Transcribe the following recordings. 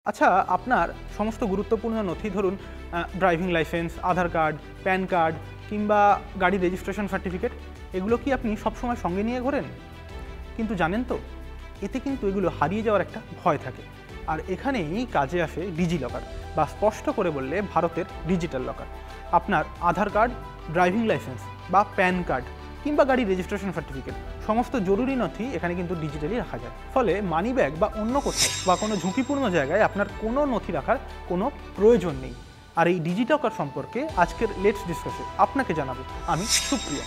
আচ্ছা, আপনার সমস্ত গুরুত্বপূর্ণ নথি ধরুন ড্রাইভিং লাইসেন্স, আধার কার্ড, প্যান কার্ড কিংবা গাড়ির রেজিস্ট্রেশন সার্টিফিকেট এগুলো কি আপনি সবসময় সঙ্গে নিয়ে ঘোরেন? কিন্তু জানেন তো, এতে কিন্তু এগুলো হারিয়ে যাওয়ার একটা ভয় থাকে। আর এখানেই কাজে আসে ডিজি লকার, বা স্পষ্ট করে বললে ভারতের ডিজিটাল লকার। আপনার আধার কার্ড, ড্রাইভিং লাইসেন্স বা প্যান কার্ড কিংবা গাড়ির রেজিস্ট্রেশন সার্টিফিকেট সমস্ত জরুরি নথি এখানে কিন্তু ডিজিটালি রাখা যায়। ফলে মানি ব্যাগ বা অন্য কোথাও বা কোনো ঝুঁকিপূর্ণ জায়গায় আপনার কোনো নথি রাখার কোনো প্রয়োজন নেই। আর এই ডিজি লকার সম্পর্কে আজকের লেটস ডিসকাসে আপনাকে জানাবো আমি সুপ্রিয়া।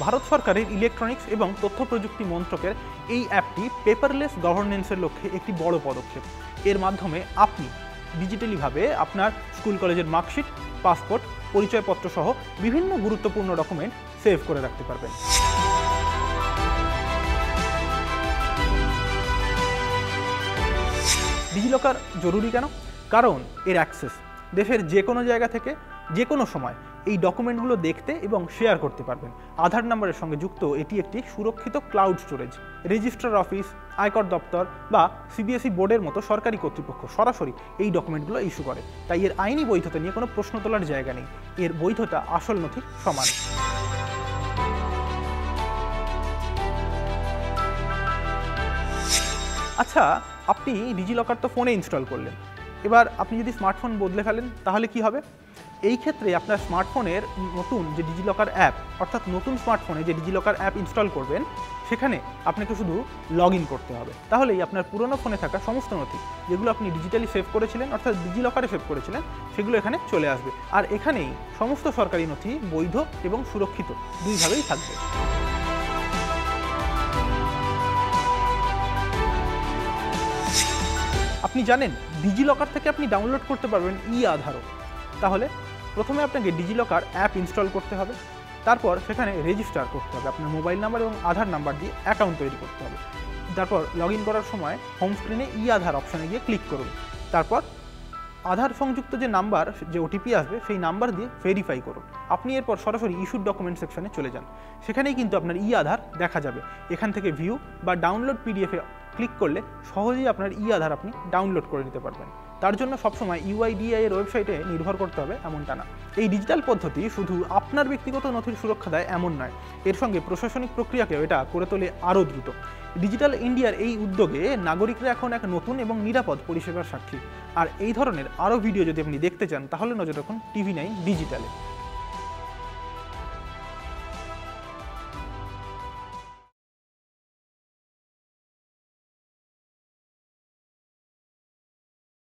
ভারত সরকারের ইলেকট্রনিক্স এবং তথ্য প্রযুক্তি মন্ত্রকের এই অ্যাপটি পেপারলেস গভর্নেন্সের লক্ষ্যে একটি বড় পদক্ষেপ। এর মাধ্যমে আপনি ডিজিটালিভাবে আপনার স্কুল কলেজের মার্কশিট, পাসপোর্ট, পরিচয়পত্র সহ বিভিন্ন গুরুত্বপূর্ণ ডকুমেন্ট সেভ করে রাখতে পারবেন। ডিজি লকার জরুরি কেন? কারণ এর অ্যাক্সেস দেশের যে কোনো জায়গা থেকে যে কোনো সময় এই ডকুমেন্টগুলো দেখতে এবং শেয়ার করতে পারবেন। আধার নাম্বারের সঙ্গে যুক্ত এটি একটি সুরক্ষিত ক্লাউড স্টোরেজ। রেজিস্ট্রার অফিস, আয়কর দপ্তর বা সিবিএসই বোর্ডের মতো সরকারি কর্তৃপক্ষ সরাসরি এই ডকুমেন্টগুলো ইস্যু করে। তাই এর আইনি বৈধতা নিয়ে কোনো প্রশ্ন তোলার জায়গা নেই। এর বৈধতা আসল নথির সমান। আচ্ছা, আপনি ডিজি লকার তো ফোনে ইনস্টল করলেন, এবার আপনি যদি স্মার্টফোন বদলে ফেলেন তাহলে কি হবে? এই ক্ষেত্রে আপনার স্মার্টফোনের নতুন যে ডিজি লকার অ্যাপ, অর্থাৎ নতুন স্মার্টফোনে যে ডিজি লকার অ্যাপ ইনস্টল করবেন সেখানে আপনাকে শুধু লগ ইন করতে হবে। তাহলেই আপনার পুরনো ফোনে থাকা সমস্ত নথি যেগুলো আপনি ডিজিটালি সেভ করেছিলেন, অর্থাৎ ডিজি লকারে সেভ করেছিলেন, সেগুলো এখানে চলে আসবে। আর এখানেই সমস্ত সরকারি নথি বৈধ এবং সুরক্ষিত দুইভাবেই থাকবে। আপনি জানেন ডিজি লকার থেকে আপনি ডাউনলোড করতে পারবেন আধারও। তাহলে প্রথমে আপনাকে ডিজি লকার অ্যাপ ইনস্টল করতে হবে, তারপর সেখানে রেজিস্টার করতে হবে, আপনার মোবাইল নাম্বার এবং আধার নাম্বার দিয়ে অ্যাকাউন্ট তৈরি করতে হবে। তারপর লগ ইন করার সময় হোম স্ক্রিনে আধার অপশানে গিয়ে ক্লিক করুন। তারপর আধার সংযুক্ত যে নাম্বার, যে ওটিপি আসবে সেই নাম্বার দিয়ে ভেরিফাই করুন। আপনি এরপর সরাসরি ইস্যুড ডকুমেন্ট সেকশনে চলে যান। সেখানেই কিন্তু আপনার আধার দেখা যাবে। এখান থেকে ভিউ বা ডাউনলোড পিডিএফে ক্লিক করলে সহজেই আপনার আধার আপনি ডাউনলোড করে নিতে পারবেন। তার জন্য সবসময় ইউআইডিআই এর ওয়েবসাইটে নির্ভর করতে হবে এমনটা না। এই ডিজিটাল পদ্ধতি শুধু আপনার ব্যক্তিগত নথির সুরক্ষা দেয় এমন নয়, এর সঙ্গে প্রশাসনিক প্রক্রিয়াকেও এটা করে তোলে আরও দ্রুত। ডিজিটাল ইন্ডিয়ার এই উদ্যোগে নাগরিকরা এখন এক নতুন এবং নিরাপদ পরিষেবার সাক্ষী। আর এই ধরনের আরও ভিডিও যদি আপনি দেখতে চান তাহলে নজর রাখুন TV9 ডিজিটালে।